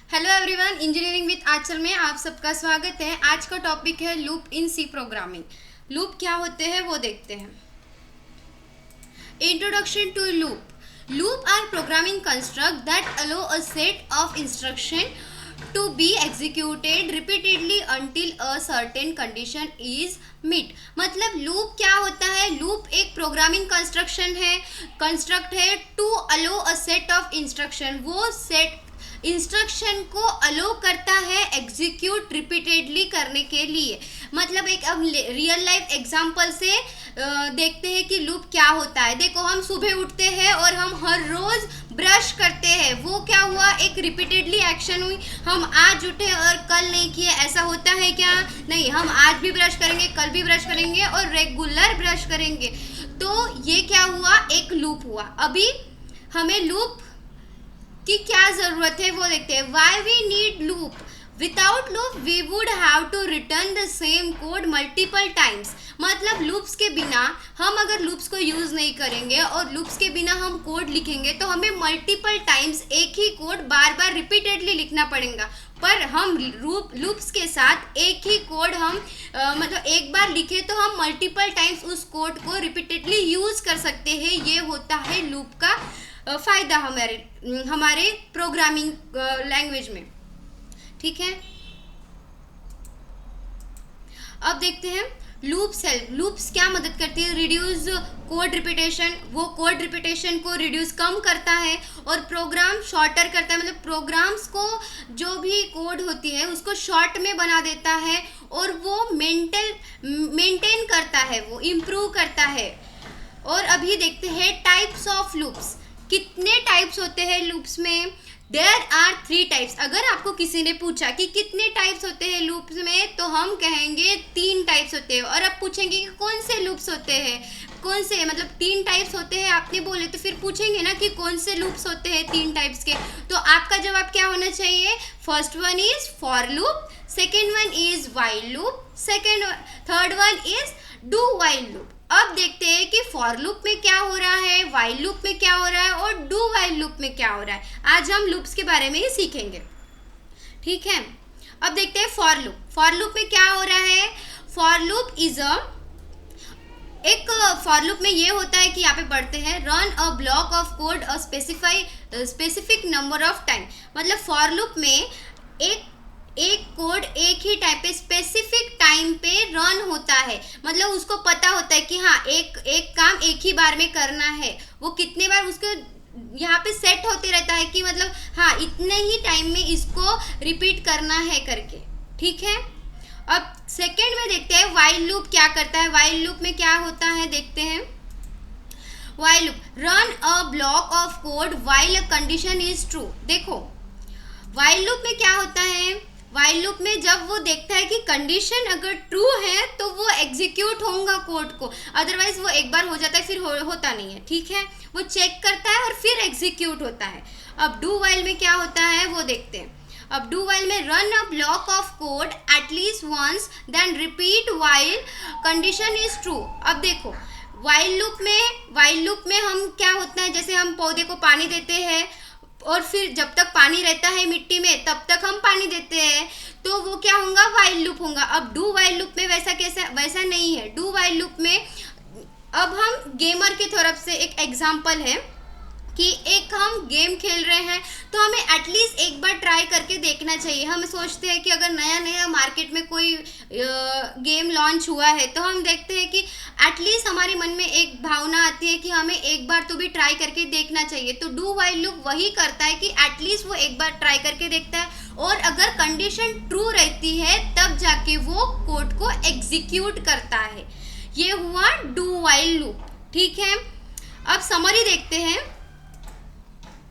Hello everyone, engineering with Anchal में आप सबका स्वागत है। आज का टॉपिक है loop in C programming. Loop क्या होते हैं वो देखते हैं। Introduction to loop. Loop are programming construct that allow a set of instruction to be executed repeatedly until a certain condition is met। मतलब लूप क्या होता है? लूप एक प्रोग्रामिंग कंस्ट्रक्ट है to allow a set of instruction. वो set instruction को allow करता है एग्जीक्यूट रिपीटेडली करने के लिए। मतलब एक अब रियल लाइफ एग्जांपल से देखते हैं कि लूप क्या होता है। देखो, हम सुबह उठते हैं और हम हर रोज ब्रश करते हैं। वो क्या हुआ? एक रिपीटेडली एक्शन हुई। हम आज उठे और कल नहीं किए, ऐसा होता है क्या? नहीं, हम आज भी ब्रश करेंगे, कल भी ब्रश करेंगे और रेगुलर ब्रश करेंगे। तो ये क्या हुआ? एक लूप हुआ। अभी हमें लूप की क्या ज़रूरत है वो देखते हैं। Why we need loop? Without loop we would have to return the same code multiple times. मतलब लूप्स के बिना, हम अगर लूप्स को यूज़ नहीं करेंगे और लूप्स के बिना हम कोड लिखेंगे तो हमें मल्टीपल टाइम्स एक ही कोड बार बार रिपीटेडली लिखना पड़ेगा। पर हम लूप्स के साथ एक ही कोड हम मतलब एक बार लिखे तो हम मल्टीपल टाइम्स उस कोड को रिपीटेडली यूज़ कर सकते हैं। ये होता है लूप का फ़ायदा हमारे प्रोग्रामिंग लैंग्वेज में। ठीक है, अब देखते हैं लूप्स क्या मदद करती है? Reduce code repetition. वो कोड रिपीटेशन को रिड्यूस कम करता है और प्रोग्राम शॉर्टर करता है। मतलब प्रोग्राम्स को जो भी कोड होती है उसको शॉर्ट में बना देता है और वो मेंटेन करता है, वो इम्प्रूव करता है। और अभी देखते हैं टाइप्स ऑफ लूप्स। कितने टाइप्स होते हैं लूप्स में? There are 3 types. अगर आपको किसी ने पूछा कि कितने टाइप्स होते हैं लूप्स में, तो हम कहेंगे 3 टाइप्स होते हैं। और अब पूछेंगे कि कौन से लूप्स होते हैं, कौन से, मतलब 3 टाइप्स होते हैं आपने बोले, तो फिर पूछेंगे ना कि कौन से लूप्स होते हैं 3 टाइप्स के। तो आपका जवाब क्या होना चाहिए? First one is for loop, second one is while loop, third one is do while loop. अब देखते हैं कि फॉर लूप में क्या हो रहा है, व्हाइल लूप में क्या हो रहा है और डू व्हाइल लूप में क्या हो रहा है। आज हम लूप्स के बारे में ही सीखेंगे। ठीक है, अब देखते हैं फॉर लूप। फॉर लूप में क्या हो रहा है? फॉर लूप इज एक फॉर लूप में ये होता है कि यहाँ पे पढ़ते हैं run a block of code a specific number of time. मतलब फॉर लूप में एक कोड एक ही टाइम पे स्पेसिफिक टाइम पे रन होता है। मतलब उसको पता होता है कि हाँ एक काम एक ही बार में करना है। वो कितने बार उसको यहाँ पे सेट होते रहता है कि मतलब हाँ इतने ही टाइम में इसको रिपीट करना है करके। ठीक है, अब सेकेंड में देखते हैं व्हाइल लूप क्या करता है। व्हाइल लूप में क्या होता है देखते हैं। While loop run a block of code while a condition is true. देखो, व्हाइल लूप में क्या होता है? व्हाइल लूप में जब वो देखता है कि कंडीशन अगर ट्रू है तो वो एग्जीक्यूट होगा कोड को, अदरवाइज वो एक बार हो जाता है फिर होता नहीं है। ठीक है, वो चेक करता है और फिर एग्जीक्यूट होता है। अब डू व्हाइल में क्या होता है वो देखते हैं। अब डू व्हाइल में run a block of code at least once then repeat while condition is true. अब देखो, व्हाइल लूप में हम क्या होता है, जैसे हम पौधे को पानी देते हैं और फिर जब तक पानी रहता है मिट्टी में तब तक हम पानी देते हैं, तो वो क्या होगा? व्हाइल लूप होगा। अब डू व्हाइल लूप में वैसा नहीं है। डू व्हाइल लूप में अब हम गेमर की तरफ से एक एग्जांपल है कि एक हम गेम खेल रहे हैं तो हमें एटलीस्ट एक बार ट्राई करके देखना चाहिए। हम सोचते हैं कि अगर नया मार्केट में कोई गेम लॉन्च हुआ है तो हम देखते हैं कि एटलीस्ट हमारे मन में एक भावना आती है कि हमें एक बार तो भी ट्राई करके देखना चाहिए। तो डू व्हाइल लूप वही करता है कि एटलीस्ट वो एक बार ट्राई करके देखता है और अगर कंडीशन ट्रू रहती है तब जाके वो कोड को एग्जीक्यूट करता है। ये हुआ डू व्हाइल लूप। ठीक है, अब समरी देखते हैं।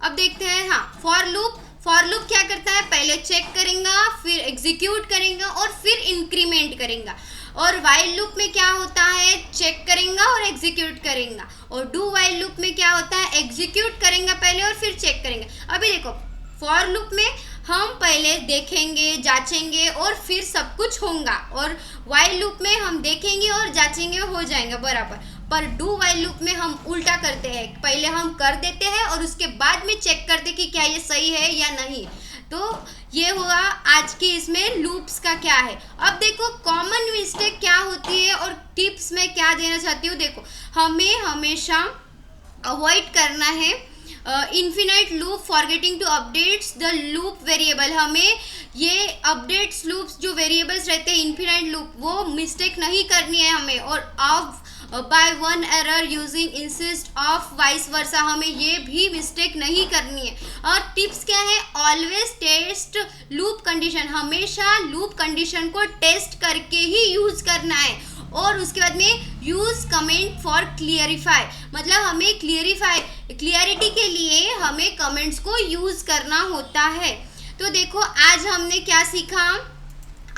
अब देखते हैं हाँ फॉर लूप क्या करता है? पहले चेक करेगा, फिर एग्जीक्यूट करेगा और फिर इंक्रीमेंट करेगा। और व्हाइल लूप में क्या होता है? चेक करेगा और एग्जीक्यूट करेगा। और डू व्हाइल लूप में क्या होता है? एग्जीक्यूट करेगा पहले और फिर चेक करेगा। अभी देखो, फॉर लूप में हम पहले देखेंगे, जांचेंगे और फिर सब कुछ होगा, और व्हाइल लूप में हम देखेंगे और जांचेंगे, हो जाएगा बराबर। पर डू व्हाइल लूप में हम उल्टा करते हैं, पहले हम कर देते हैं और उसके बाद में चेक करते कि क्या ये सही है या नहीं। तो ये हुआ आज की इसमें लूप्स का क्या है। अब देखो कॉमन मिस्टेक क्या होती है और टिप्स में क्या देना चाहती हूँ। देखो हमें हमेशा अवॉइड करना है infinite loop, forgetting to updates the loop variable. हमें ये अपडेट्स लूप्स जो वेरिएबल्स रहते हैं इन्फिनाइट लूप, वो मिस्टेक नहीं करनी है हमें। और of by one error using insist of vice versa, हमें ये भी मिस्टेक नहीं करनी है। और टिप्स क्या है, ऑलवेज टेस्ट लूप कंडीशन, हमेशा लूप कंडीशन को टेस्ट करके ही यूज करना है। और उसके बाद में यूज कमेंट फॉर क्लियरिफाई, मतलब हमें क्लियरिटी के लिए हमें कमेंट्स को यूज करना होता है। तो देखो आज हमने क्या सीखा,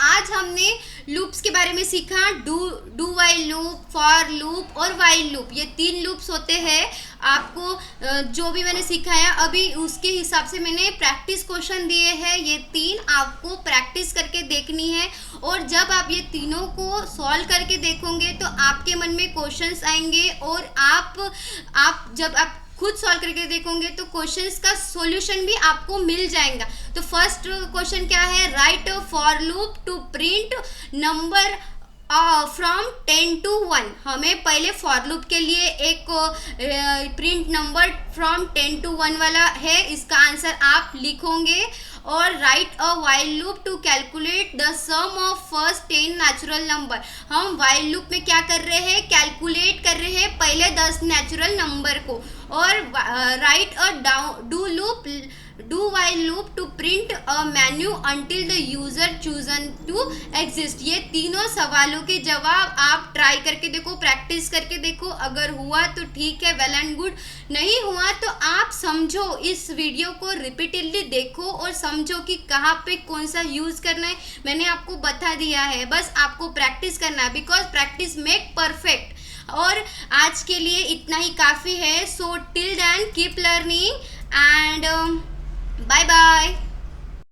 आज हमने लूप्स के बारे में सीखा। Do while loop, for loop और वाइल लूप, ये 3 लूप्स होते हैं। आपको जो भी मैंने सिखाया अभी उसके हिसाब से मैंने प्रैक्टिस क्वेश्चन दिए हैं। ये 3 आपको प्रैक्टिस करके देखनी है। और जब आप ये तीनों को सॉल्व करके देखोगे तो आपके मन में क्वेश्चंस आएंगे और आप जब आप खुद सॉल्व करके देखोगे तो क्वेश्चंस का सॉल्यूशन भी आपको मिल जाएगा। तो फर्स्ट क्वेश्चन क्या है, write for loop to print number from 10 to 1। हमें पहले फॉर लूप के लिए एक प्रिंट नंबर फ्रॉम 10 to 1 वाला है, इसका आंसर आप लिखोगे। और write a while loop to calculate the sum of first 10 natural number. हम वाइल लूप में क्या कर रहे हैं, कैलकुलेट कर रहे हैं पहले 10 नेचुरल नंबर को। और write a do while loop to print a menu until the user chooses to exist. ये तीनों सवालों के जवाब आप ट्राई करके देखो, प्रैक्टिस करके देखो। अगर हुआ तो ठीक है, वेल एंड गुड। नहीं हुआ तो आप समझो, इस वीडियो को रिपीटेडली देखो और समझो कि कहाँ पे कौन सा यूज़ करना है। मैंने आपको बता दिया है, बस आपको प्रैक्टिस करना है, बिकॉज प्रैक्टिस मेक परफेक्ट। और आज के लिए इतना ही काफ़ी है। So till then keep learning and bye bye.